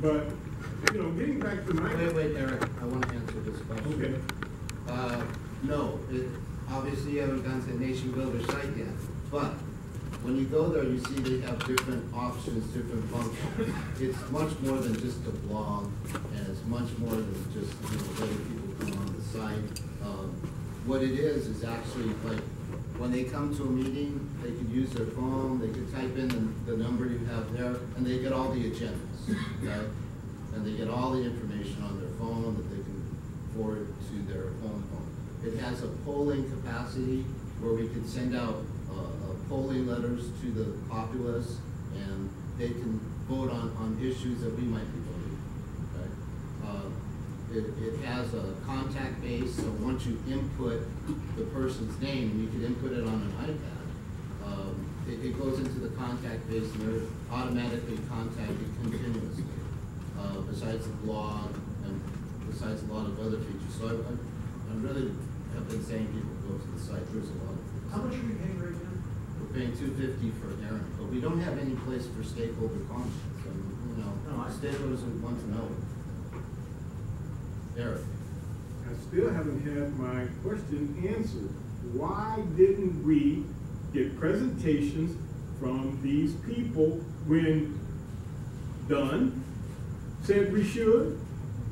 But, you know, getting back to my... Wait, Eric, I want to answer this question. Okay. No, obviously you haven't gone to the Nation Builder site yet, but when you go there, you see they have different options, different functions. It's much more than just a blog, and it's much more than just, you know, letting people come on the site. What it is actually like when they come to a meeting, they could use their phone, they could type in the number you have there, and they get all the agendas, okay? And they get all the information on their phone that they can forward to their home phone. It has a polling capacity where we can send out polling letters to the populace, and they can vote on issues that we might be voting, okay? It has a contact base, so once you input the person's name, and you can input it on an iPad, it goes into the contact base, and they're automatically contacted continuously, besides the blog and besides a lot of other features. So I really have been saying people go to the site. There's a lot of things. How much are we paying right now? We're paying $250 for Aaron, but we don't have any place for stakeholder comments. And, you know, stakeholders would want to know. Eric. I still haven't had my question answered. Why didn't we get presentations from these people when Dunn said we should?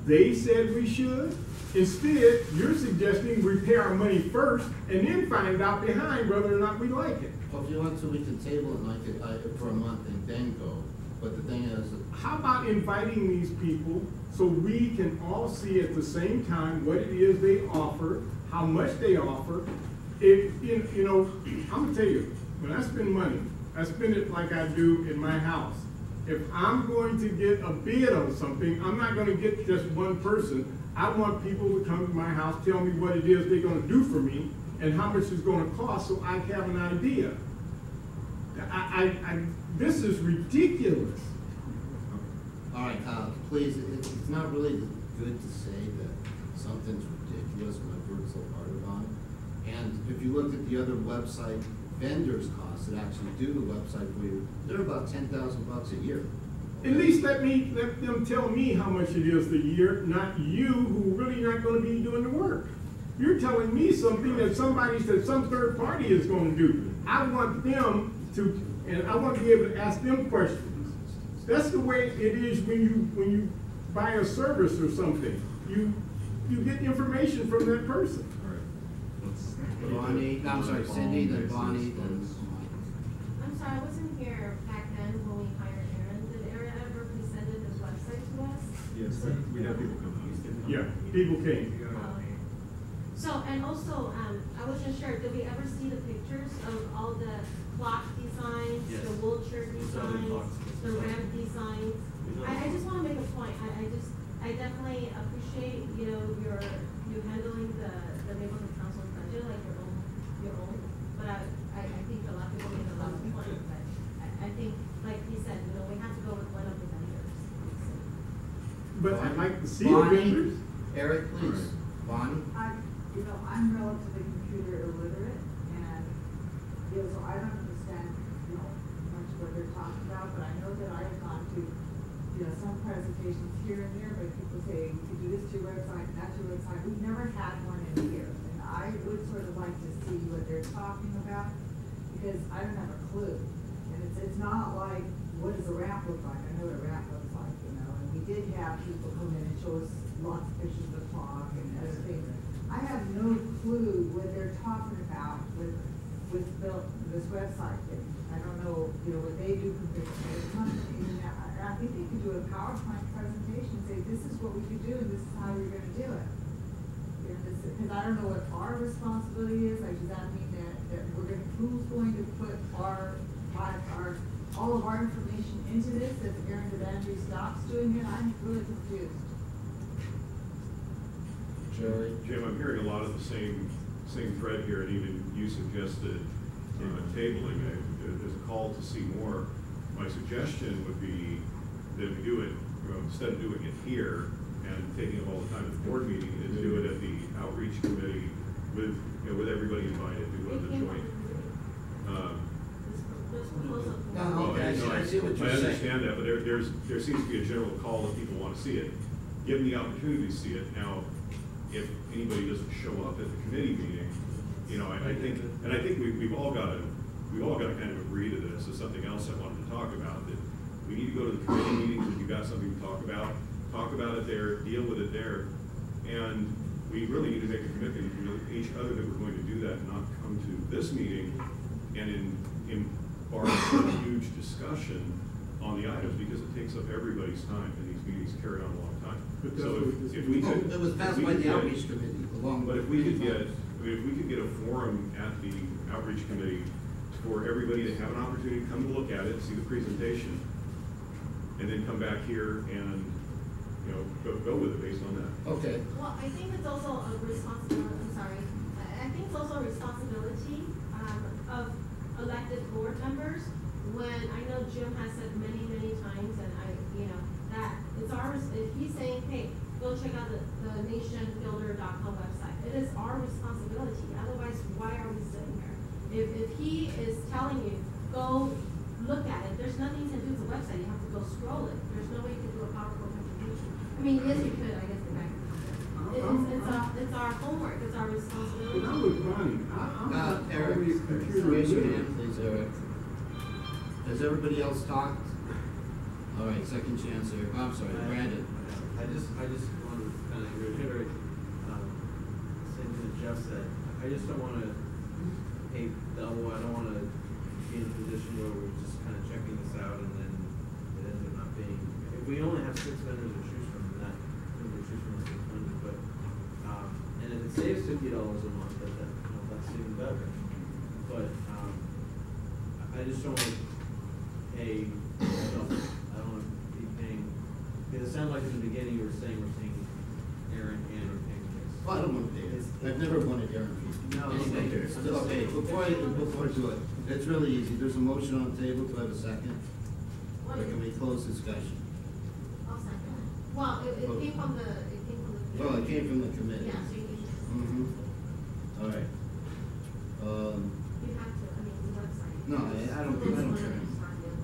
They said we should. Instead, you're suggesting we pay our money first and then find out behind whether or not we like it. Well, if you want to, we can table it like it for a month and then go. But the thing is, how about inviting these people so we can all see at the same time what it is they offer, how much they offer? You know, I'm gonna tell you, when I spend money, I spend it like I do in my house. If I'm going to get a bid on something, I'm not going to get just one person. I want people to come to my house, tell me what it is they're going to do for me, and how much it's going to cost, so I have an idea. This is ridiculous. all right, please, it's not really good to say that something's ridiculous when I've worked so hard on it. And if you looked at the other website vendors' costs that actually do the website for you, they're about $10,000 a year. At least let them tell me how much it is a year, not you, who really not going to be doing the work. You're telling me something that some third party is going to do. I want them to, and I want to be able to ask them questions. That's the way it is when you buy a service or something. You get information from that person. Bonnie, I'm sorry, Cindy, then Bonnie, then. I'm sorry, I wasn't here back then when we hired Aaron. Did Aaron ever presented this website to us? Yes, we have people come. Yeah, people came. So, and also, I wasn't sure, did we ever see the pictures of all the clock designs, Yes. the wheelchair designs, the ramp designs? I just want to make a point. I definitely appreciate, you handling the neighborhood council budget like your own. But I think a lot of people made a lot of point. But I think, like he said, we have to go with one of the vendors. But I'd like to see the Bonnie, vendors. Eric, please. Bonnie? I'm relatively computer illiterate, and so I don't understand, much of what they're talking about. But I know that I've gone to, some presentations here and there, but people say you can do this to your website, and that's your website. We've never had one in here, and I would sort of like to see what they're talking about, because I don't have a clue. And it's not like, what does a ramp look like? I know what a ramp looks like, and we did have people come in and show us lots of pictures of the clock and other things. I have no clue what they're talking about with this website thing. I don't know, what they do compared to other companies. I think they could do a PowerPoint presentation, say this is what we could do and this is how you're going to do it. Because I don't know what our responsibility is. Like, does that mean that who's going to put all of our information into this? If Aaron DeVandre stops doing it, I'm really confused. Jerry? Jim, I'm hearing a lot of the same thread here, and even you suggested tabling. There's a call to see more. My suggestion would be that we do it, instead of doing it here and taking up all the time at the board meeting, is do it at the outreach committee with everybody invited, do it as a joint. there's proposal. No, okay, Well, I see what you're I saying. understand that, but there seems to be a general call that people want to see it. Give them the opportunity to see it. Now, if anybody doesn't show up at the committee meeting, you know, I think we've all got to kind of agree to this. Is something else I wanted to talk about, that we need to go to the committee meetings. If you've got something to talk about it there, deal with it there. And we really need to make a commitment to each other that we're going to do that and not come to this meeting and embark on a huge discussion on the items, because it takes up everybody's time, and these meetings carry on a long time. But So that's if we Oh, could. it was passed by the outreach committee along. But if we could get, if we could get a forum at the outreach committee for everybody to have an opportunity to come and look at it, see the presentation, and then come back here and, you know, go with it based on that. Okay, Well, I think it's also a responsibility, I'm sorry, I think it's also a responsibility, of elected board members, when I know Jim has said many, many times, and that it's ours, if he's saying, hey, go check out the nationbuilder.com website, it is our responsibility, otherwise, why are we sitting here? If he is telling you, go look at it, there's nothing to do with the website, you have to go scroll it, there's no way you can do a PowerPoint presentation. I mean, yes, you could, I guess, the guy could. It's our homework, it's our responsibility. When I was running, I'm not Eric, always computer raise your literate. hand, please, Eric. Has everybody else talked? All right, second chance, Eric. I'm sorry, Brandon. I just wanted to kind of reiterate, same thing that Jeff said. I just don't want to pay double. I don't want to be in a position where we're just kind of checking this out and then it ends up not being. If we only have 6 vendors to choose from, then that we choose from the 600. But and if it saves $50 a month, that's even better. But I just don't want to pay double. I don't want to be paying. Because it sounded like in the beginning you were saying we're paying Aaron and we're paying this. Well, I don't want to pay it. I've never wanted Aaron fees. No, Anyway, okay, before I do it, it's really easy. There's a motion on the table. Do I have a second? Or can we close discussion? I'll second it. Well, it came from the. Well, it came from the committee. Yeah, so you can just. Mm-hmm. All right. You have to, I mean, the website. No, I don't care.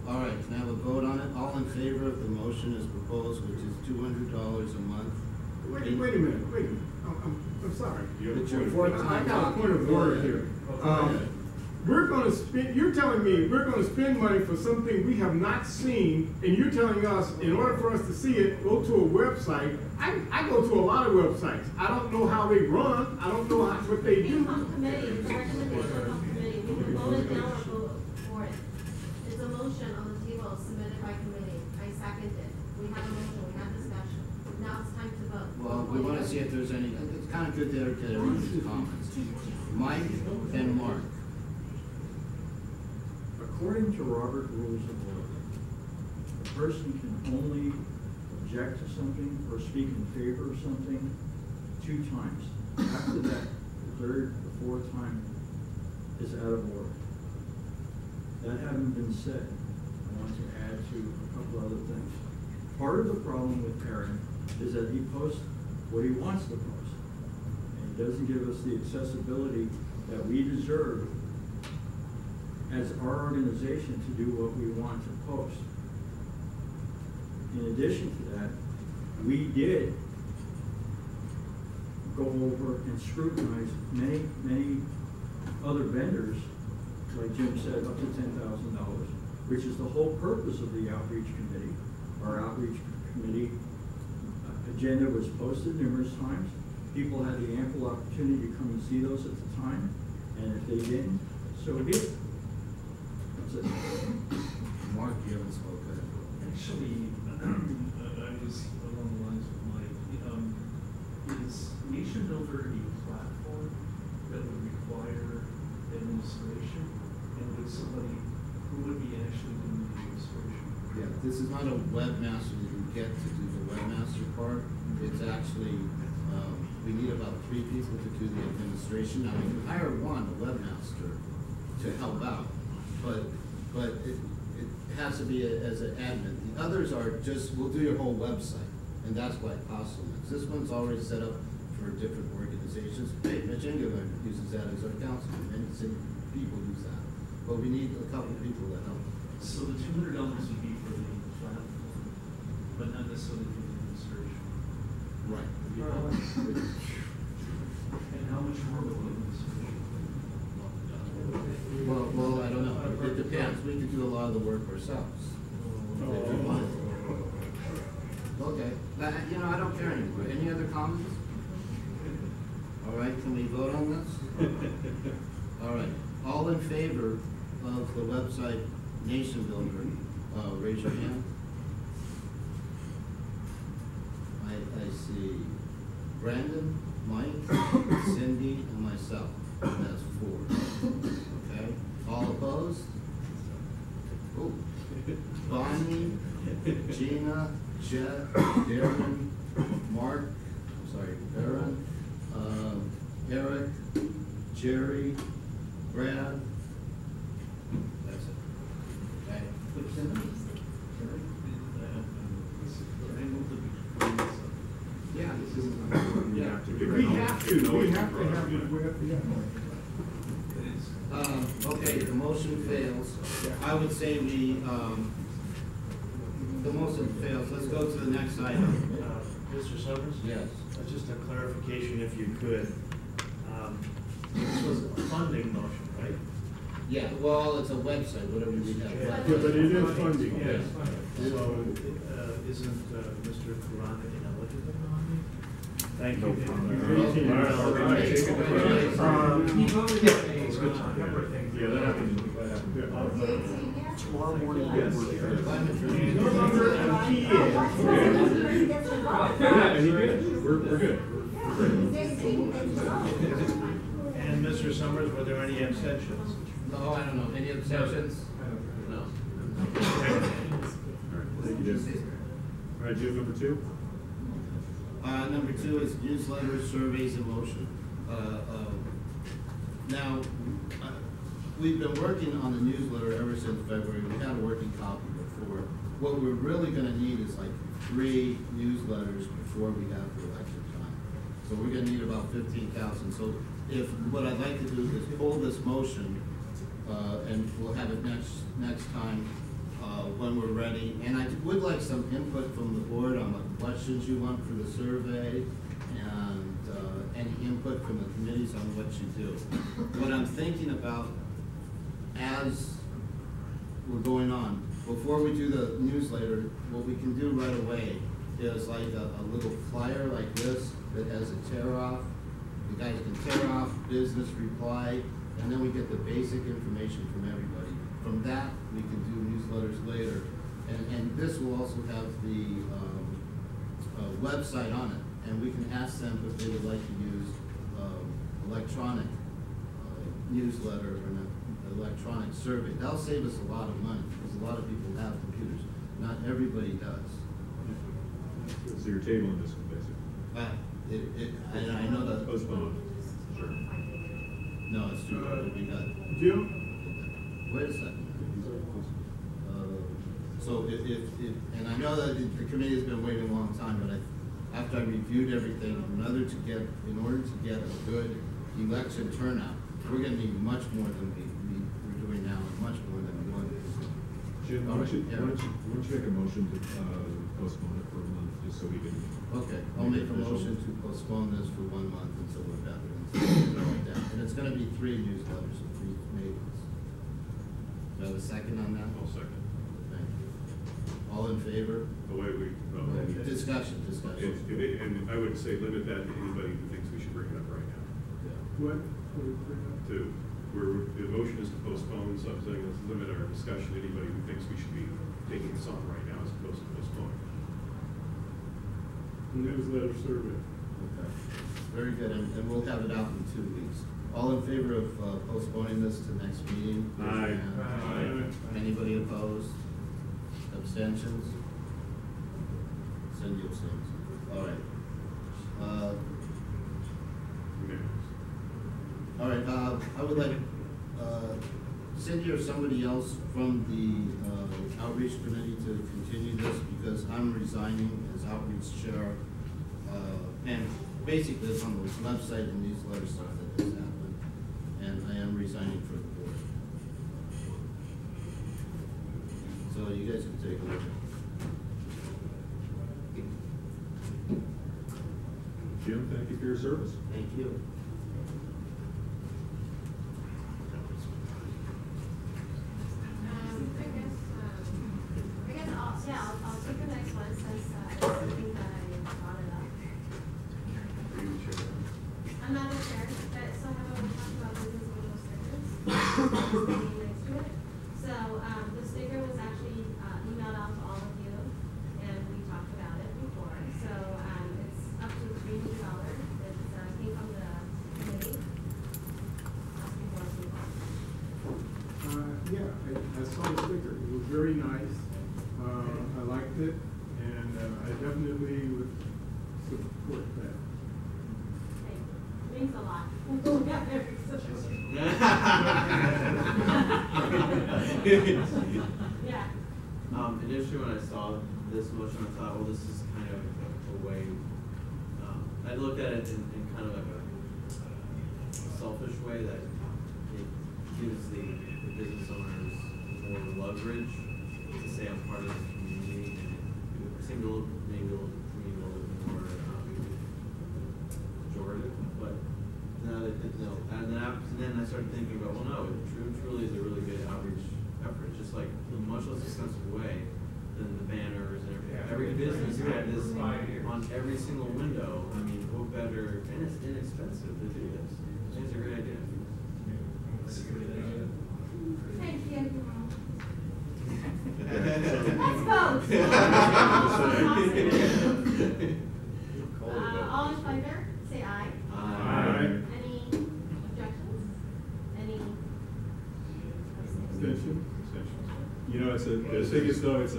All right, can I have a vote on it? All in favor of the motion as proposed, which is $200 a month? Wait a minute. I'm sorry. You have It's a your point fourth of- I time got a talking. point of order here. We're gonna spend, you're telling me we're gonna spend money for something we have not seen, and you're telling us, in order for us to see it, go to a website. I go to a lot of websites. I don't know how they run. I don't know what they It came do. from committee, it's a recommendation from committee, we can vote it down or vote for it. It's a motion on the table submitted by committee, I second it, we have a motion, we have discussion, now it's time to vote. Well, we want to see if there's any, it's kind of good to get everyone's comments. Mike and Mark. According to Robert Rules of Order, a person can only object to something or speak in favor of something 2 times. After that, the third or fourth time is out of order. That having been said, I want to add to a couple other things. Part of the problem with Aaron is that he posts what he wants to post. And he doesn't give us the accessibility that we deserve as our organization to do what we want to post. In addition to that, we did go over and scrutinize many other vendors, like Jim said, up to $10,000, which is the whole purpose of the outreach committee. Our outreach committee agenda was posted numerous times. People had the ample opportunity to come and see those at the time, and if they didn't, so be it. That's it. Mark, you haven't spoken. Actually, I was along the lines of Mike. Is Nation Builder a platform that would require administration? And would somebody who would be actually doing the administration? Yeah, this is not a webmaster that you get to do the webmaster part. It's actually, we need about 3 people to do the administration. Now, we can hire one, a webmaster, to help out, but it has to be as an admin. The others are just, we'll do your whole website, and that's why it costs so much. This one's already set up for different organizations. Hey, Mitch Engelman uses that as our council, and many people use that. but we need a couple people to help. So the $200 would be for the platform, but not necessarily for the administration. Right. And how much more would the administration? Well, I don't know, it depends, we could do a lot of the work ourselves. If you want. Okay, you know, I don't care anymore. Any other comments? All right, can we vote on this? All right, all in favor of the website Nation Builder, raise your hand. I see Brandon, Mike, Cindy, and myself. That's 4. Okay, all opposed? Oh, Bonnie, Gina, Jet, Darren, Mark, I'm sorry, Aaron, Eric, Jerry, Brad. That's it. Okay. Can I move the beginning? Yeah. Yeah, we have to have Okay, the motion fails. I would say the motion fails. Let's go to the next item. Mr. Summers? Yes. Just a clarification, if you could. This was a funding motion, right? Yeah, well, it's a website, whatever we have. Yeah, but it is funding. Yes. So, isn't Mr. Kurana ineligible? Thank you. Yeah, that happened. Tomorrow morning. Yes. Yeah, and he did. We're good. And Mr. Summers, were there any abstentions? No, I don't know. Any exceptions? No. Thank you, Jim. All right, Jim, number 2? Number 2 is newsletters, surveys, and motion. Now, we've been working on the newsletter ever since February. We had a working copy before. What we're really gonna need is like 3 newsletters before we have the election time. So we're gonna need about 15,000. So what I'd like to do is pull this motion, and we'll have it next time, when we're ready. And I would like some input from the board on the questions you want for the survey, and any input from the committees on what you do. What I'm thinking about as we're going on, before we do the newsletter, what we can do right away is like a little flyer like this that has a tear off. The guys can tear off, business reply, and then we get the basic information from everybody. From that, we can do newsletters later. And this will also have the website on it. And we can ask them if they would like to use electronic newsletter or an electronic survey. That'll save us a lot of money because a lot of people have computers. Not everybody does. So you're tabling this one, basically. I know that. Postpone. Sure. No, it's true. We got. Jim? Wait a second. So and I know that the committee has been waiting a long time, but after I reviewed everything, in order to get a good election turnout, we're gonna need much more than we're doing now, and much more than we're going to. Jim, why don't you make a motion to postpone it for a month, just so we can. Okay, I'll make a motion to postpone this for 1 month until we're better. And it's gonna be 3 newsletters and 3 mailings. Do I have a second on that? I'll second. Thank you. All in favor? Oh, wait. Discussion. And I would say limit that to anybody who thinks we should bring it up right now. What? The motion is to postpone, so I'm saying let's limit our discussion to anybody who thinks we should be taking this on right now as opposed to postponing. Newsletter survey. Okay. Very good, and we'll have it out in 2 weeks. All in favor of postponing this to next meeting? Aye. Anybody opposed? Abstentions? Cindy abstains. All right. All right, I would like Cindy or somebody else from the outreach committee to continue this because I'm resigning as outreach chair. And basically it's on the website and newsletter stuff that has happened. And I am resigning for the board. So you guys can take a look. Jim, thank you for your service. Thank you. I'll take the next one since it's something that I brought it up. I'm not a chair, but someone will talk about business window stickers. Next to it. So, the sticker was actually emailed out to all of you, and we talked about it before. So, it's up to $3 million. It came from the committee. Yeah, I saw the sticker. It was very nice. I liked it, and I definitely would support that. It means a lot. Yeah. Initially when I saw this motion, I thought, well, this is kind of a way, I looked at it in kind of like a selfish way that it gives the business owners more leverage to say I'm part of the community, and it seemed a little, maybe a little, to me, a little bit more pejorative, but now that, no, and then I started thinking about, well, no, it truly is a really good outreach effort, just like in a much less expensive way than the banners and everything. Every business had this on every single window. I mean, what better, and it's inexpensive to do this. I think it's a great idea. Thank you. All in favor, say aye. Aye. Any objections? Any Extension? You know, the thing is though, it's a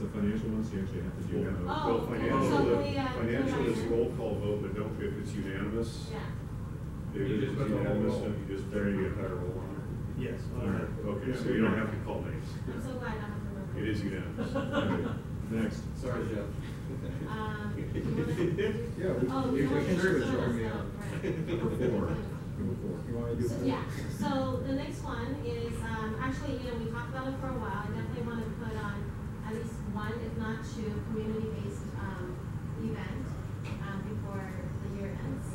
financial one, so you actually have to do. Well, financial is roll call vote, but don't, if it's unanimous, Yeah. if You it's just put the whole unanimous, roll. then you just bury the entire roll on Yes. it. All right, okay, so you don't have to call names. I'm so glad I have to remember. It is unanimous. Next. Sorry, Jeff. You wanna- Yeah, Oh, we you can want to sure do it's already this, on. right. Number four. You wanna do So, four? yeah, so the next one is, actually, we talked about it for a while, I definitely want to put on at least one, if not two, community-based, event, before the year ends.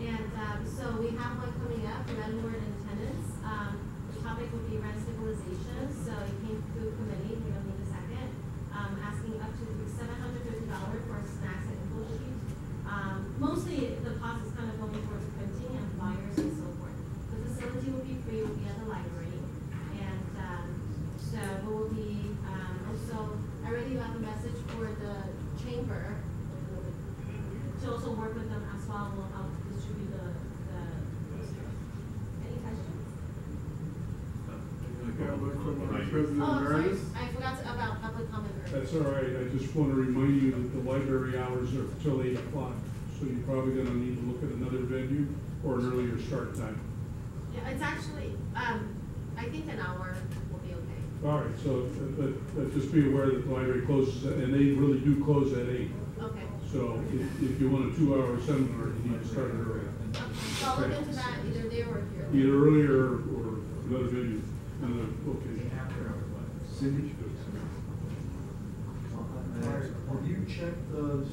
And, so we have one coming up, landlord and tenants, the topic would be rent stabilization, so it came through committee, we don't need a second, asking up to $750 for snacks and info sheet. Mostly the cost is kind of going towards printing and flyers and so forth. The facility will be free, will be at the library, and so we will be also. I already got the message for the chamber to also work with them as well. We'll help distribute the any questions? President Oh, I'm sorry, Emeritus? I forgot about public comment earlier. That's all right, I just want to remind you that the library hours are till 8 o'clock, so you're probably gonna need to look at another venue or an earlier start time. Yeah, it's actually, I think an hour will be okay. All right, so, but just be aware that the library closes, and they really do close at 8. Okay. So if you want a 2-hour seminar, you need to start it early. So I'll look into that either there or here. Either earlier or another venue, another location. Cindy? Have you checked the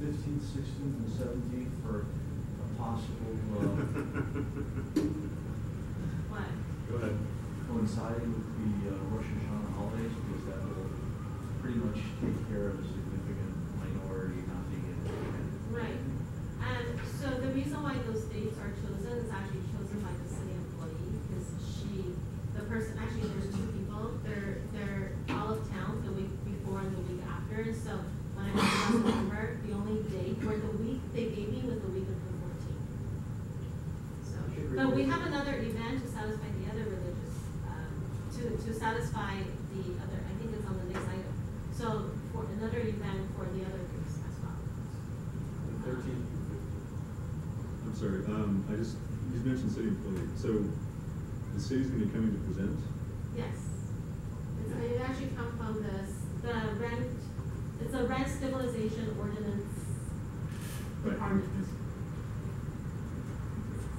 15th, 16th, and 17th for a possible, What? Go ahead. coinciding with the Rosh Hashanah holidays, because that will pretty much take care of a significant minority not being able to attend. Right. And so the reason why those dates are chosen is actually chosen by the city employee, because the person, actually there's two people, they're all of town the week before and the week after, so when I was November, the only date for the week they gave me was the week of the 14th. So, but we have another event to satisfy the other religious, to satisfy the other, I think it's on the next item. So for another event for the other groups as well. 13. I'm sorry, you mentioned city employee, so the city's gonna be coming to present? Yes. It actually come from the rent, it's a rent stabilization ordinance Right. department.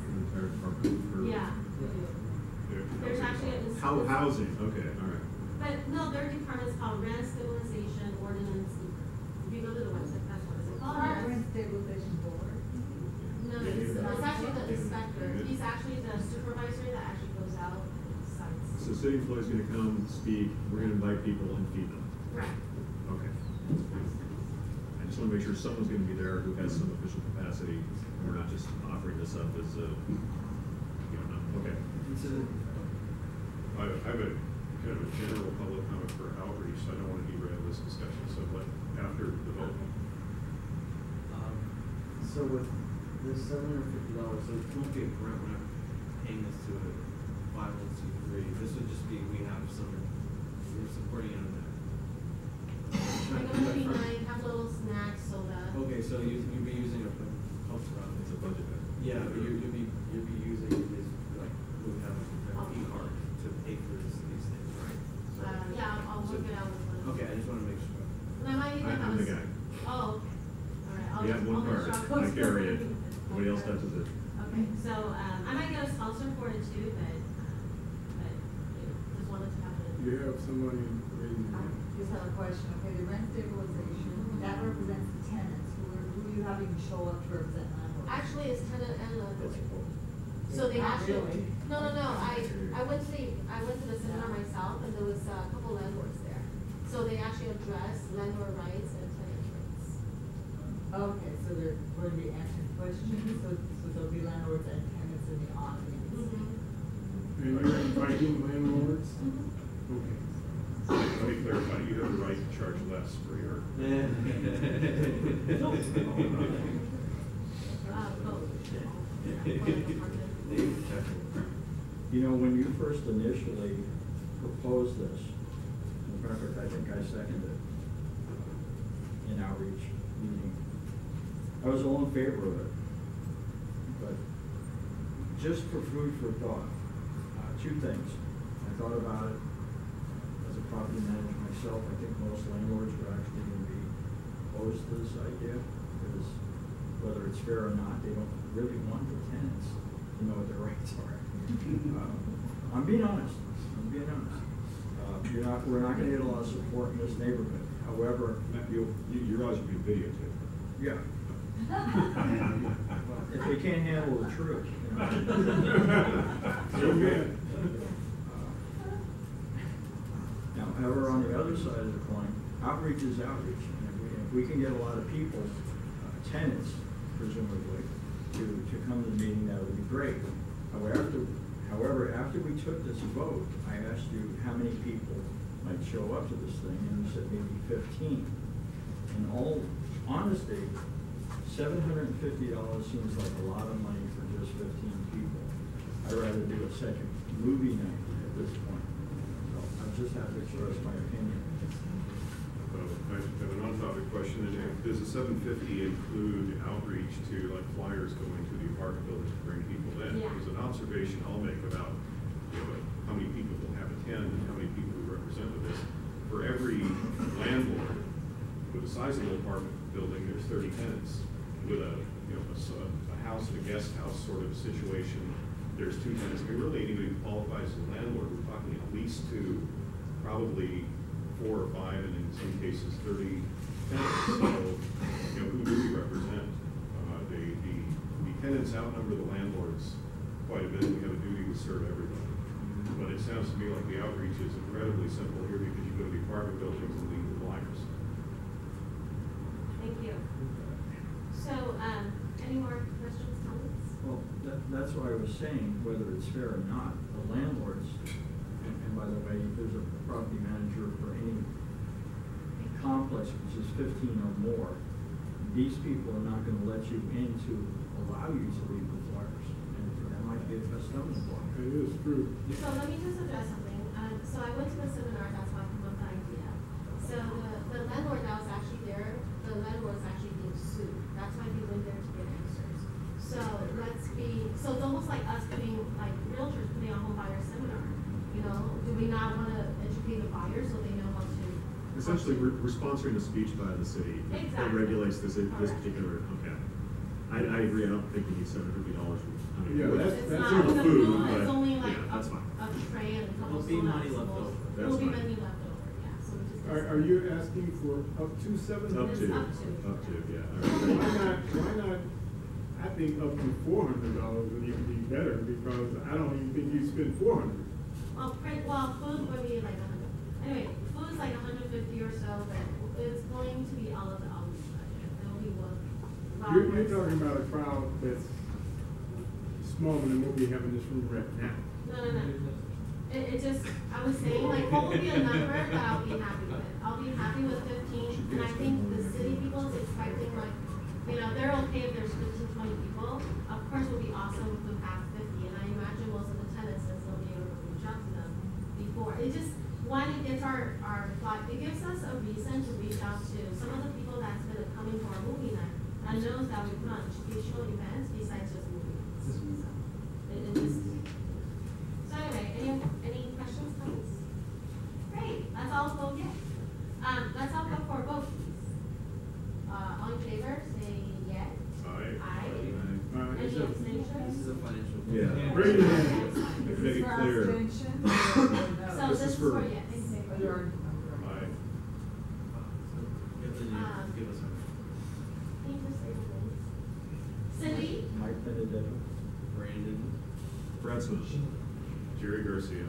The entire department for? Yeah, we do. There's actually a. Housing, okay, all right. But no, their department's called Rent Stabilization Ordinance. If you go to the website, that's what it's called. Rent stabilization board. No, it's actually the inspector. He's actually the supervisor that actually goes out and sites. So city employee's gonna come, speak, we're gonna invite people and feed them. Right. Okay. I just wanna make sure someone's gonna be there who has some official capacity, and we're not just offering this up as a, you know, okay. I have a kind of a general public comment for outreach, so I don't want to derail this discussion, so like after the vote. So with this $750, so it won't be a grant, we're not paying this to a 501c3. This would just be, we have some, we're supporting it on that. Like a movie night, have little snacks, soda. Okay, so you'd be using a, It's a budget item. yeah, but you'd be using this, like, we have a e-card to pay for these things, right? So- Yeah, I'll work it out with one. Okay, I just wanna make sure. And I might even have I'm the a guy. Oh, okay. All right. You have one I'll make card, sure I'll I carry it, post nobody else touches it. Okay, so, I might get a sponsor for it too, but just wanted to have it. You have somebody raising their hand. Just have a question, okay, the rent stabilization, that represents the tenants, who you having show up to represent landlords? Actually, it's tenant and landlord. That's So they Not actually, really. no, I went to the seminar myself and there was a couple landlords there. So they actually address landlord rights and tenant rights. Okay, so they're going to be answering questions, so there'll be landlords and tenants in the audience. And you're inviting landlords? Okay. Let me clarify, you have the right to charge less for your. You know, when you first initially proposed this, in fact, I think I seconded it in outreach meeting. I was all in favor of it. But just for food for thought, two things. I thought about it as a property manager myself. I think most landlords are actually going to be opposed to this idea, because whether it's fair or not, they don't really want the tenants to know what their rights are. I'm being honest. We're not going to get a lot of support in this neighborhood. However, You realize you're being videotaped. yeah. If they can't handle the truth, you know. Amen. Now, however, on the other side of the coin, outreach is outreach. And if we can get a lot of people, tenants presumably, to come to the meeting, that would be great. However, after we took this vote, I asked you how many people might show up to this thing, and you said maybe 15. In all honesty, $750 seems like a lot of money for just 15 people. I'd rather do a second movie night at this point. So I just have to express my opinion. I have an on-topic question. Does the $750 include outreach to like flyers going to the apartment buildings to bring people in? Yeah. There's an observation I'll make about how many people will have attend and how many people we represent with this. For every landlord with a sizable apartment building, there's 30 tenants. With a house, a guest house sort of situation, there's 2 tenants. I mean, really, anybody who qualifies as a landlord, we're talking at least 2, probably 4 or 5, and in some cases 30 tenants. So, who do we represent? The tenants outnumber the landlords quite a bit. We have a duty to serve everybody. But it sounds to me like the outreach is incredibly simple here, because you go to the apartment buildings and leave the flyers. Thank you. So, any more questions, comments? Well, that's why I was saying, whether it's fair or not, the landlords, and by the way, there's a property manager for any complex which is 15 or more, these people are not gonna let you in to allow you to leave the flyers. And that might be a stumbling block. It is true. So let me just address something. So I went to the seminar, that's why I came up with the idea. So the landlord that was actually there, the landlord was actually being sued. That's why he went there to get answers. So so it's almost like us putting, like realtors putting a home buyer seminar. Do we not want to educate the buyers so they know how to? Essentially, we're sponsoring a speech by the city that Exactly. regulates this Correct. particular, okay. I agree, I don't think we need $750. Yeah, that's It's in not the the food, food, but it's only like yeah, that's fine. a tray and a couple There'll be money soda left bowls. over. There will be venue left over, yeah, so we just. Are you asking for up to $700? Up to, yeah. All right. Why not, I think up to $400 would even be better, because I don't even think you spend $400. Well, food would be like 100. Anyway, food's like 150 or so, but it's going to be all of the outreach budget. It'll be what. You're talking about a crowd that's smaller than what we have in this room right now. No. It just, I was saying, like, what would be a number that I'll be happy with? I'll be happy with 15, and I think the city people is expecting, like, you know, they're okay if there's 15, 20 people. Of course, it would be awesome if we have 50, and I imagine most of the tenants, since they'll be able to reach out to them before. It just, one, it gets our thought, it gives us a reason to reach out to some of the people that's been coming to our movie night, and knows that we put on educational events besides just movie nights. So, it just, so anyway, any questions, comments? Great, that's all we'll get. Let's all go for a vote, please. All in favor, say yes. Aye. Aye. Any This is abstentions? a financial. Yeah. Bring it in. Is Make this it for clear. abstention or no? So this is for yes. Oh, you already- Aye. You have to give us our. Can you just say the names? Cindy? Mike Benedetto. Brandon. Brad Smith. Jerry Garcia.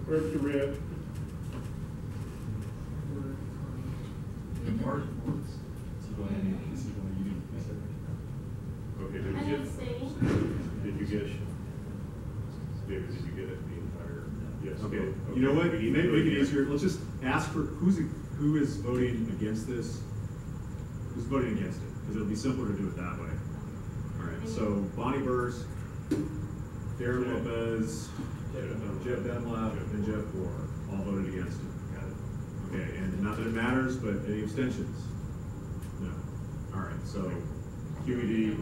Where's the red? Okay, did Any you get, abstaining? did you get, David, did you get it, the entire, yes? Okay, you know what, make it easier, let's just ask for, who is voting against this? Who's voting against it? Because it'll be simpler to do it that way. All right, so Bonnie Burrs, Darren Lopez, Jeff Dunlap, and Jeff Gore all voted against it. Got it. Okay, and not that it matters, but any abstentions? No. All right, so QED,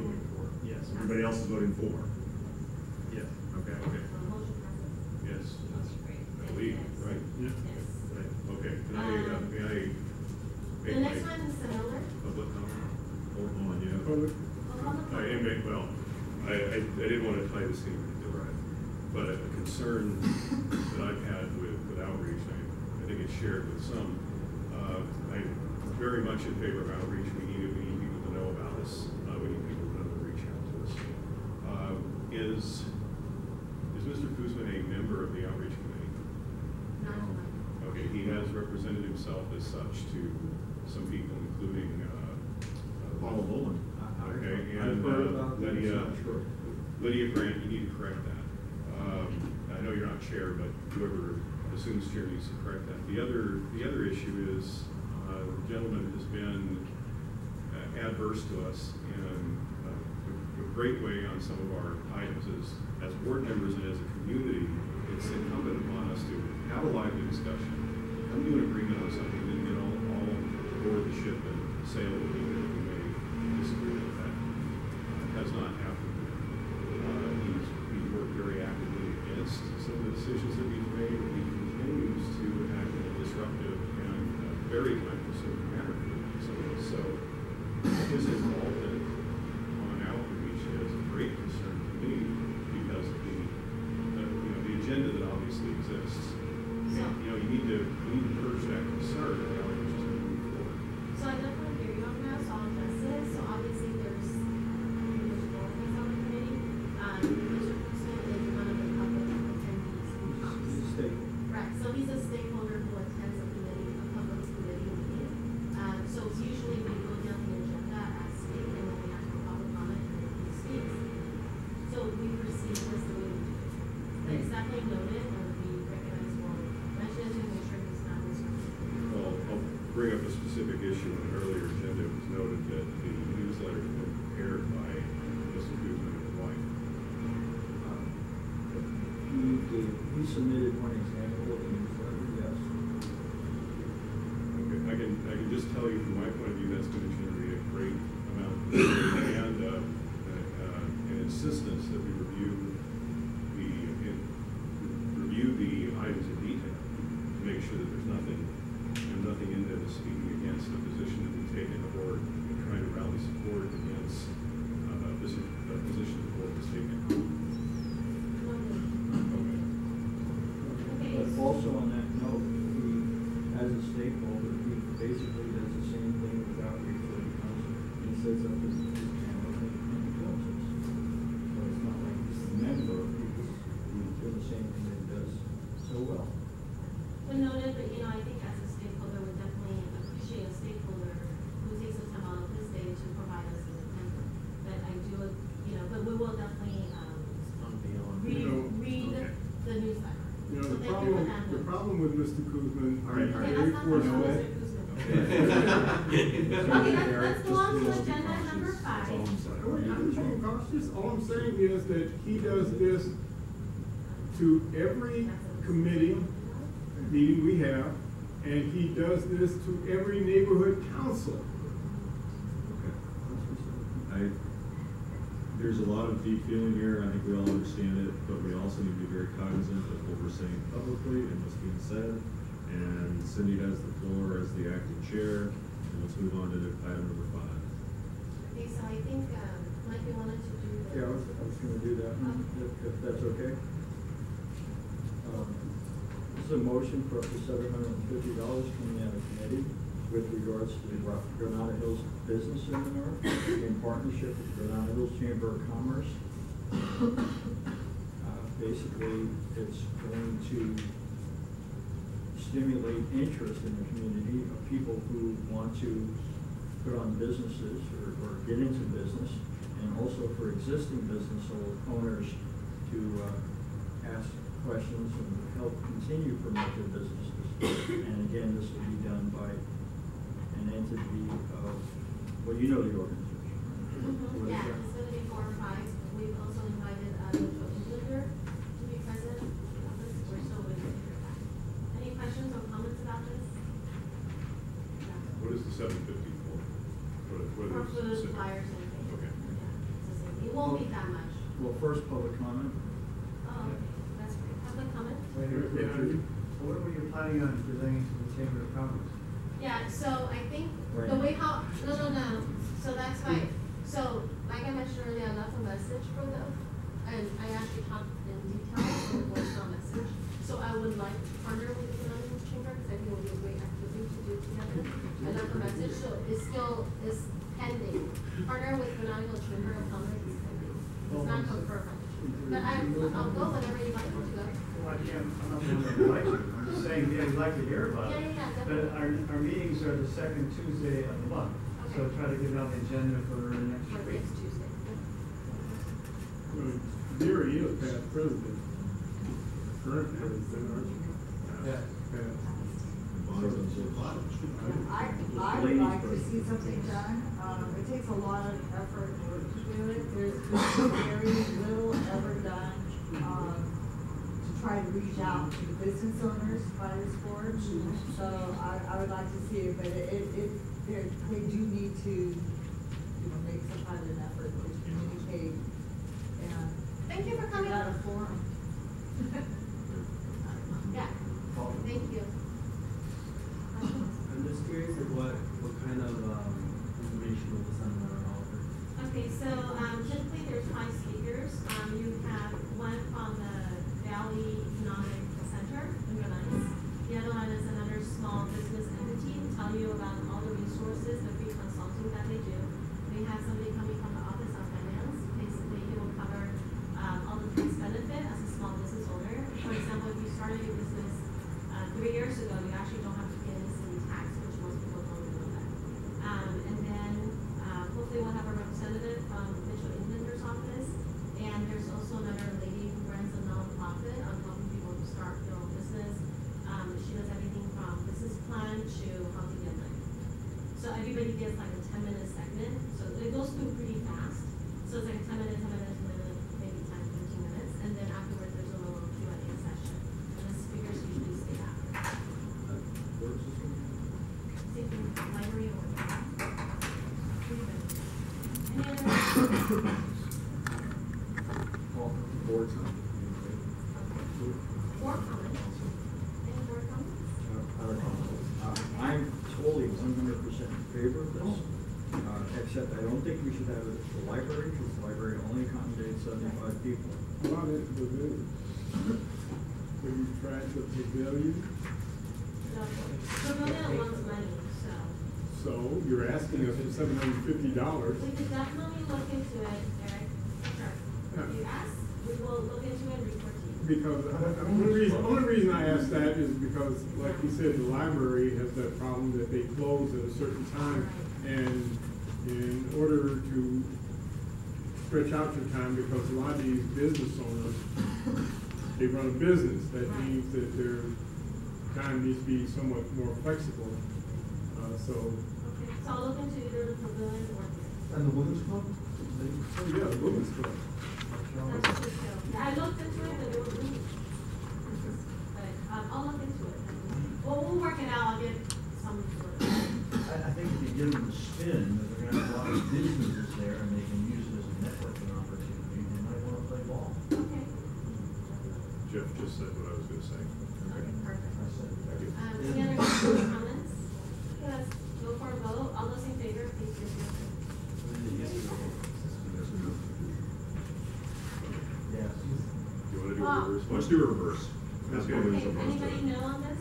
Yes. everybody else is voting for? Yes. Okay. Motion passes. Yes, Great. I believe, right? Yes. Right, okay, may I The make next my one is similar. public comment? Hold on, yeah. Public? I make, well, I didn't want to tie this in particular, but a concern that I've had with outreach, I think it's shared with some. I'm very much in favor of outreach. We need people to know about us. We need people to know to reach out to us. Is Mr. Kuzman a member of the outreach committee? No. Okay, he has represented himself as such to some people, including, Paula Boland. okay, I've and heard about that, Lydia, I'm not sure. Lydia Grant, you need to correct that. I know you're not chair, but whoever assumes chair needs to correct that. The other issue is, the gentleman has been adverse to us in a great way on some of our items. As board members and as a community, it's incumbent upon us to have a lively discussion, come to an agreement on something, and get all aboard the ship and sail with it if we may disagree with that. Has not happened. He's worked very actively against some of the decisions that we've made. He continues to act in a disruptive and very time-consuming manner for some of us. So his involvement on outreach is a great concern to me because of the agenda that obviously exists. You need to purge that concern and outreach is moving forward. So I definitely hear you on that, so I'll address it. So obviously there's four of us on the committee. Mr. Kuzman is one of the public attendees who comes. Right, so he's a stakeholder who attends a public committee meeting. So it's usually we go down the agenda as speak, and then we have a public comment, and then he speaks. So we proceed as the way we do it. But it's definitely noted, and we recognize, well, mention it to make sure he's not disrupting. Well, I'll bring up a specific issue on an earlier agenda. It was noted that the newsletter had been prepared by Mr. Kuzman and his wife. He submitted one example of the newsletter, yes. Okay, I can just tell you from my point of view, that's going to generate a great amount of and an insistence that we review the items in detail to make sure that there's nothing in there that's speaking against the position that we've taken or trying to rally support against the position the board has taken. Okay. Okay, stakeholder, he basically does the same thing without before he comes and sets up his camera and films it. So it's not like he's a member, he's doing the same thing that he does so well. Well noted, but you know, I think as a stakeholder, we definitely appreciate a stakeholder who takes the time out of his day to provide us with a template. But I do, you know, but we will definitely, read Okay. the newsletter. You know, So the thank you for problem, that. the problem with Mr. Koosman, All right, he's all right. very Okay, that's not much forceful. Mr. Koosman. Okay, let's go on to Just agenda be number cautious. That's all 5. I'm saying. I'm being cautious. All I'm saying is that he does this to every committee meeting we have, and he does this to every neighborhood council. Okay. There's a lot of deep feeling here, I think we all understand it, but we also need to be very cognizant of what we're saying publicly and what's being said. And Cindy has the floor as the acting chair, and let's move on to item number 5. Okay, so I think, Mike, you wanted to do the. Yeah, I was gonna do that, if that's okay. This is a motion for up to $750 coming out of committee with regards to the Granada Hills Business Seminar in partnership with Granada Hills Chamber of Commerce. Basically, it's going to stimulate interest in the community of people who want to put on businesses or get into business, and also for existing business owners to ask questions and help continue to promote their businesses. And again, this will be done by an entity of, well, you know the organization. What is Yeah, that? it's gonna be 4 or 5. We've also invited Joe Englander to be present. We're still waiting to hear back. Any questions or comments about this? What is the 750 for? What For is food, specific? flyers, and things. Okay. Yeah, it's the same. It won't be that much. Well, first, public comment. Oh, okay, that's great. Public comment? What were you planning on presenting to the Chamber of Commerce? Yeah, so I think Right. the way how, no, so that's fine. So, like I mentioned earlier, I left a message for them, and I actually talked in detail on the voicemail message. So I would like to partner with the Granada Chamber, because I think it would be a great activity to do together. I left a message, so it still is pending. Partner with Granada Chamber of Commerce is pending. It's not confirmed. But I'll go whenever you like me to go. Well, I can't, I'm not going to invite you, I'm just saying, yeah, we'd like to hear about it. Yeah, But definitely. our meetings are the second Tuesday of the month, so Okay. try to get it on the agenda for next For week. next Tuesday. Gary is past president, current president, aren't you? Yeah. Past. I would like to see something done. It takes a lot of effort and work to do it. There's been very little ever done, to try to reach out to the business owners by this board. So I would like to see it, but they do need to, make some kind of an effort to communicate and. Thank you for coming. Without a forum. Yeah, thank you. I'm just curious of what kind of information will the seminar offer? Okay, so typically there's 5 speakers. You have one from the Valley Economic Center in Granada. The other one is another small business entity to tell you about all the resources, the free consulting that they do. We have somebody coming from the Office of Finance. Basically, it will cover all the tax benefit as a small business owner. For example, if you started your business 3 years ago, you actually don't have to pay any city tax, which most people don't know that. And then hopefully we'll have a representative from Mitchell Englander's office. And there's also another lady who runs a nonprofit on helping people to start their own business. She does everything from business plan to how to get money. So everybody gets like a 10-minute segment. So it goes through pretty fast. So it's like 10 minutes, 10 minutes, 10 minutes, maybe 10, 15 minutes. And then afterwards there's a little Q&A session. And the speakers usually stay after. Where is this going? See if the library or. Any other? Board time. Board comments? Any board comments? I'm totally 100% in favor of this, except I don't think we should have it at the library, because the library only accommodates 75 people. How about at the pavilion? Have you tried the pavilion? The pavilion wants money, so. So you're asking us for $750. We could definitely look into it, Eric. Sure. Yeah. If you ask, we will look into it and report to you. Because only reason I ask that is because, like you said, the library has that problem that they close at a certain time. And in order to stretch out your time, because a lot of these business owners, they run a business. That means that their time needs to be somewhat more flexible. So. Okay, so I'll look into either the pavilion or the. And the women's club? Oh, yeah, the women's club. That's true, too. Yeah, I looked into it, but it was me. But, I'll look into it. Well, we'll work it out, I'll get some sort of. I think if you give them a spin, that they're gonna have a lot of businesses there and they can use it as a networking opportunity, they might wanna play ball. Okay. Jeff just said what I was gonna say. Okay, perfect. I said, Thank you. Any other questions or comments? Yes, go for a vote. All those in favor, please raise your hand. yes. You wanna do a reverse? Let's do a reverse. That's good. Okay, anybody no on this?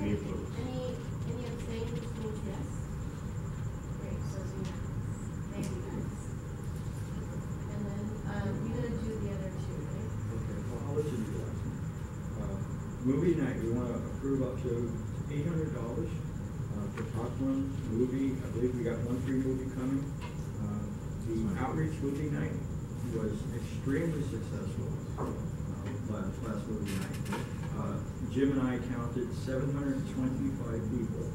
Any Okay, opposed? any abstain, which means yes? Great, so it's unanimous. Thank you, guys. And then, you're gonna do the other two, right? Okay, well, I'll let you do the last one. Movie night, we wanna approve up to $800, for popcorn, movie, I believe we got one free movie coming. The outreach movie night was extremely successful, last movie night. Jim and I counted 725 people.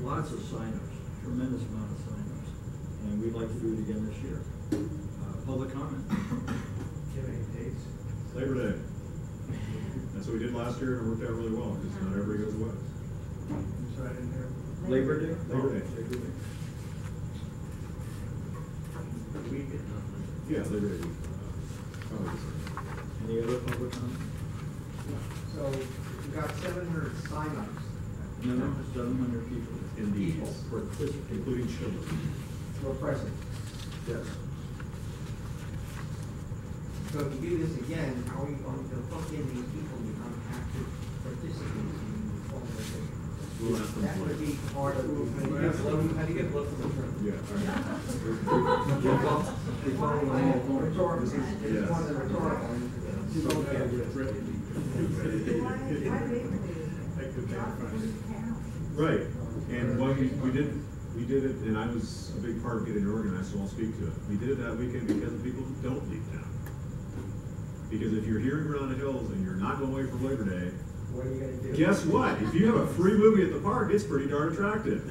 Lots of signups, tremendous amount of signups, and we'd like to do it again this year. Public comment. Give any dates? Labor Day. That's what we did last year, and it worked out really well, because not everybody goes west. I'm sorry, I didn't hear. Labor Day? Labor Day. Labor Day. Weekend, Yeah, Labor Day. Probably the same. Any other public comment? So you got 700 signups. No, 700 people. Indeed. Participate. Including children. Were present. Yes. So if you do this again, how are you going to hook in these people to become active participants in the formalization? We'll ask them That for would it. be part of the. How do you get blood from the trip? Yeah, all right. Rhetorical. Yes. It's more than rhetorical. You don't get Right, and what we did it, and I was a big part of getting it organized, so I'll speak to it. We did it that weekend because of people who don't leave town. Because if you're here in Granada Hills and you're not going away for Labor Day, What are you gonna do? guess what? If you have a free movie at the park, it's pretty darn attractive.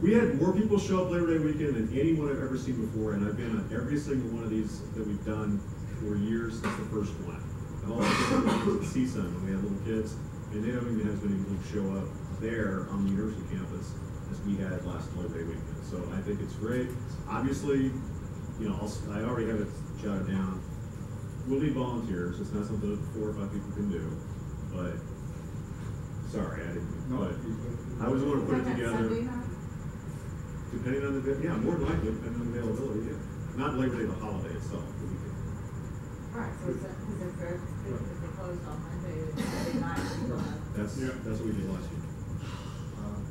We had more people show up Labor Day weekend than anyone I've ever seen before, and I've been on every single one of these that we've done for years since the first one. And all the CSUN when we had little kids, and they don't even have as many people show up there on the university campus as we had last Labor Day weekend. So I think it's great. Obviously, you know, I already have it jotted down. We'll need volunteers. It's not something that 4 or 5 people can do, but sorry, I didn't. No. But I was the one to put it together. Sunday night? Depending on the, yeah, more than likely, depending on availability, yeah. Not Labor Day, the holiday itself. The weekend. Right, so it's, if they're closed on Monday, it's Sunday night, you don't have. That's what we did last year.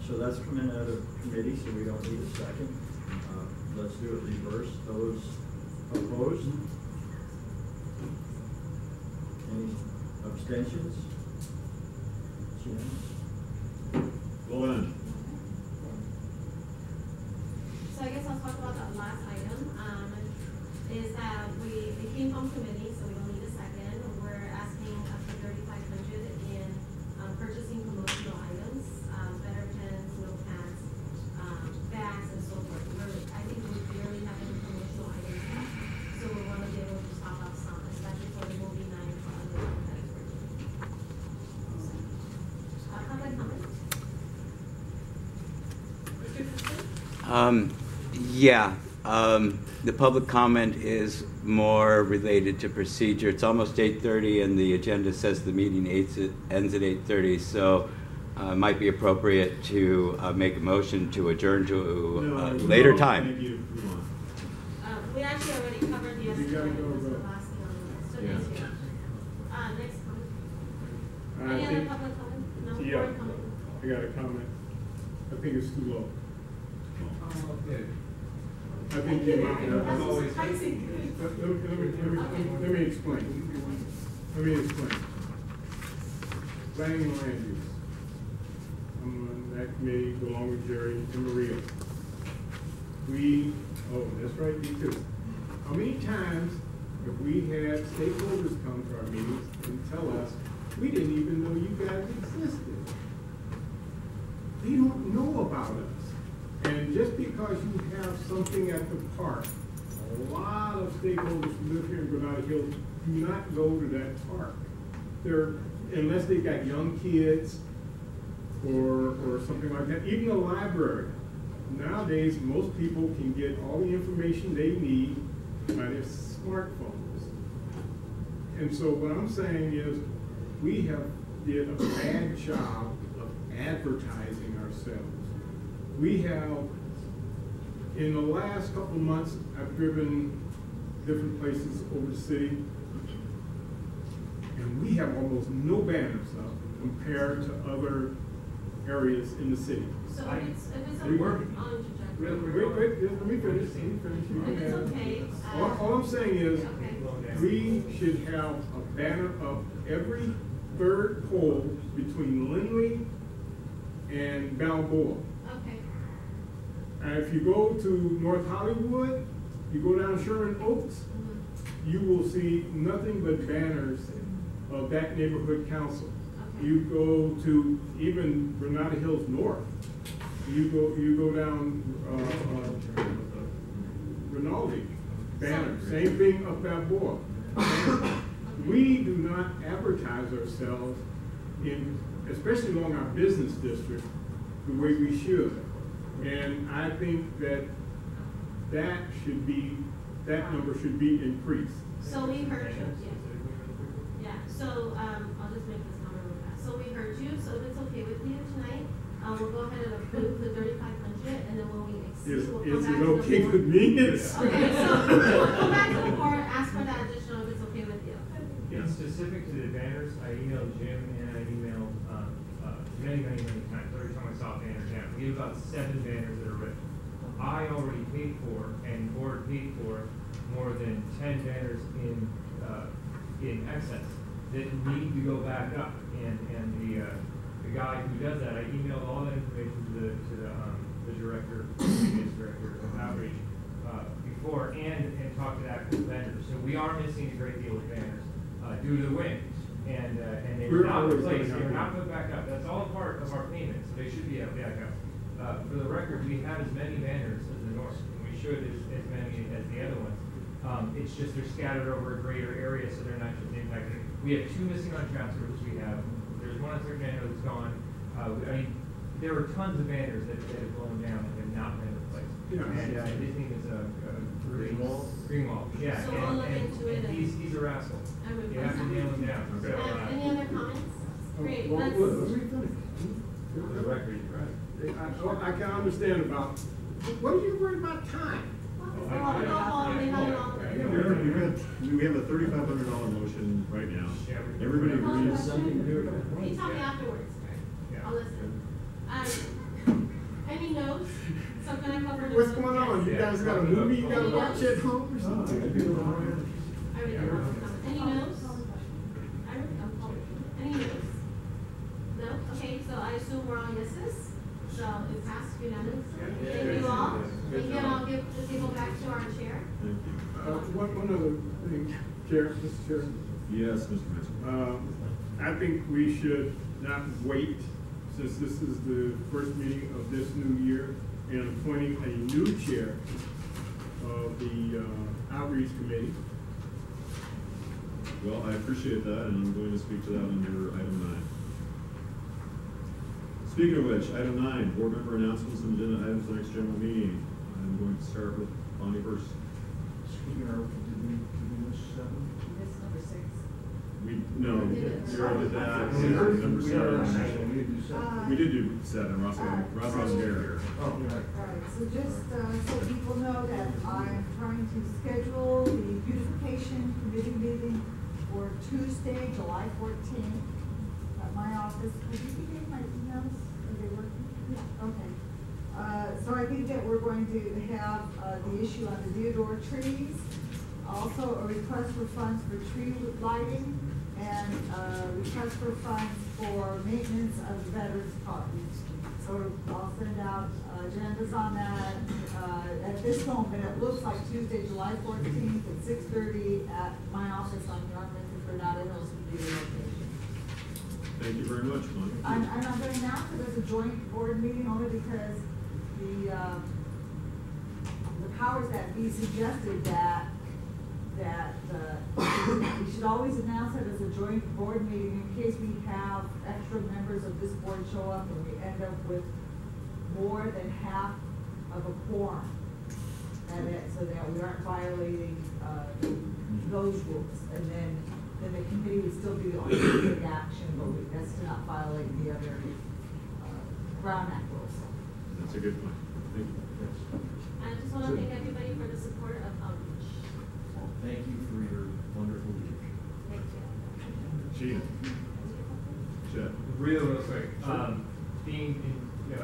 So that's coming out of committee, so we don't need a second. Let's do it reverse. Those opposed? Any abstentions? It's unanimous. Well done. So I guess I'll talk about that last item, is that it came from committee, so we don't need a second. We're asking up to $3,500 in purchasing promotional items, better pens, notepads, bags, and so forth. I think we barely have any promotional items left, so we want to be able to stock up some, especially for the movie night for other that we're doing. Public comment? Mr. Christian? Yeah, the public comment is more related to procedure. It's almost 8:30 and the agenda says the meeting ends at 8:30, so it might be appropriate to make a motion to adjourn to a later time. Thank you. Come on. We actually already covered the You gotta estimate, go, was the go. last thing on the list, so Yeah. next year. Next comment. Any other think, public comment? No, yeah, board comment? I got a comment. I think it's too low. I think the amount. That's surprising. Let me explain. Let me explain. Planning and land use. I'm on that committee along with Jerry and Maria. That's right, me too. How many times have we had stakeholders come to our meetings and tell us, we didn't even know you guys existed? They don't know about us. And just because you have something at the park, a lot of stakeholders who live here in Granada Hills do not go to that park. Unless they've got young kids or something like that. Even the library. Nowadays, most people can get all the information they need by their smartphones. And so what I'm saying is, we have did a bad job of advertising ourselves. We have, in the last couple of months, I've driven different places over the city, and we have almost no banners up compared to other areas in the city. So if it's We okay, work. I'll interject. Wait, let me finish. If it's okay. All I'm saying is, Okay. we should have a banner up every third pole between Lindley and Balboa. Okay. If you go to North Hollywood, you go down Sherman Oaks, you will see nothing but banners of that neighborhood council. Okay. You go to even Granada Hills North, you go down Rinaldi, banner, same thing up Balboa. We do not advertise ourselves especially along our business district, the way we should. And I think that number should be increased. So we heard you, yeah. So, I'll just make this comment real fast. So we heard you, so if it's okay with you tonight, we'll go ahead and approve the 3,500, and then when we exceed, we'll come Is back it to the okay board. with me? Yes. Okay, so we'll come back to the board, ask for that additional, if it's okay with you. In specific to the banners, I emailed Jim and I emailed, many times, every time I saw banners, yeah, we have about 7 banners that are written. I already paid for, and the board paid for, more than 10 banners in excess that need to go back up. And the guy who does that, I emailed all that information to the director, previous director of outreach, before, and talked to the actual vendors. So we are missing a great deal of banners, due to the wind. And they were not replaced, they were not put back up. That's all part of our payment, so they should be up back up. For the record, we have as many banners as the north, and we should as many as the other ones. It's just they're scattered over a greater area, so they're not just impacted. We have 2 missing on transfers. There's one on Sacramento that's gone. I mean, there are tons of banners that have blown down and have not been replaced. Yeah. And his name is Greenwald. Yeah. So we'll look into it and- He's a rascal. I would You have to nail him down. So, Any other comments? Great, Well, let's. let me finish. for the record, you're right. I can understand about, what are you worried about time? They have it all. We have a $3,500 motion right now. Everybody agrees. You tell me afterwards. I'll listen. Any notes? So can I cover? What's going on? You guys got a movie you gotta watch at home or something? I already have one comment. Any notes? Any notes? No? Okay, so I assume we're on yeses. So it passed unanimously. Thank you all. Thank you, and I'll give the table back to our chair. One other thing, Chair, Mr. Chair. Yes, Mr. Mitchell. I think we should not wait, since this is the first meeting of this new year, and appointing a new chair of the outreach committee. Well, I appreciate that, and I'm going to speak to that under item 9. Speaking of which, item 9, board member announcements and agenda items for the next general meeting. I'm going to start with Bonnie first. Speaking of, did we miss 7? This number 6. No, we already did that. Number 7. We did do 7. Ross was here. All right, so just so people know that I'm trying to schedule the beautification committee meeting for Tuesday, July 14th, at my office, did you get my emails? Are they working? Yeah, okay. So I think that we're going to have, the issue on the deodore trees, also a request for funds for tree lighting, and a request for funds for maintenance of the Veterans Park. So I'll send out agendas on that. At this moment, it looks like Tuesday, July 14th at 6:30 at my office on Yarmouth and Granada Hills computer location. Thank you very much, Mike. I'm going to announce it as a joint board meeting only because the powers that be suggested that we should always announce it as a joint board meeting in case we have extra members of this board show up and we end up with more than half of a quorum. And so that we aren't violating those rules. And then the committee would still be on big action, but that's to not violate the other Brown Act rules. That's a good point. Thank you. I just want to thank everybody for the support of outreach. Thank you for your wonderful leadership. Thank you. Gina. Chet. Real quick, being in, the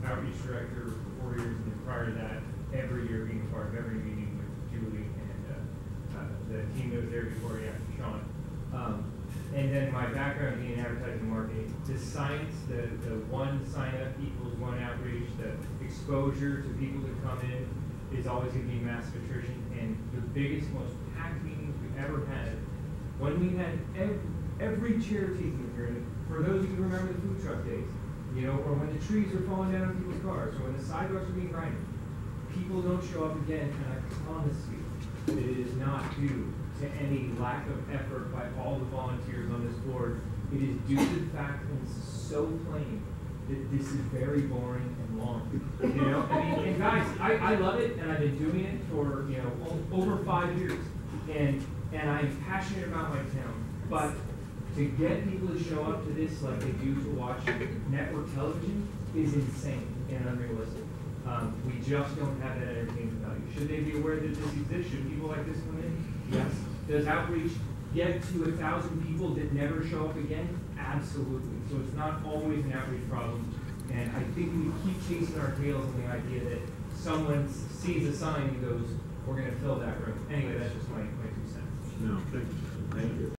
outreach director for 4 years, and prior to that, every year being part of every meeting with Julie and the team that was there before, Sean. And then my background being in advertising and marketing, the science, the one sign up equals one outreach, the exposure to people to come in is always going to be massive attrition. And the biggest, most packed meetings we've ever had, when we had every chair taken here, and for those of you who remember the food truck days, or when the trees were falling down on people's cars, or when the sidewalks were being grinded, people don't show up again, and I promise you that it is not due to any lack of effort by all the volunteers on this board. It is due to the fact that it's so plain that this is very boring and long. And guys, I love it, and I've been doing it for over 5 years, and I'm passionate about my town. But to get people to show up to this like they do to watch network television is insane and unrealistic. We just don't have that entertainment value. Should they be aware that this exists? Should people like this come in? Yes. Does outreach get to 1,000 people that never show up again? Absolutely. So it's not always an outreach problem. And I think we keep chasing our tails on the idea that someone sees a sign and goes, we're going to fill that room. Anyway, that's just my 2 cents. No, thank you. Thank you.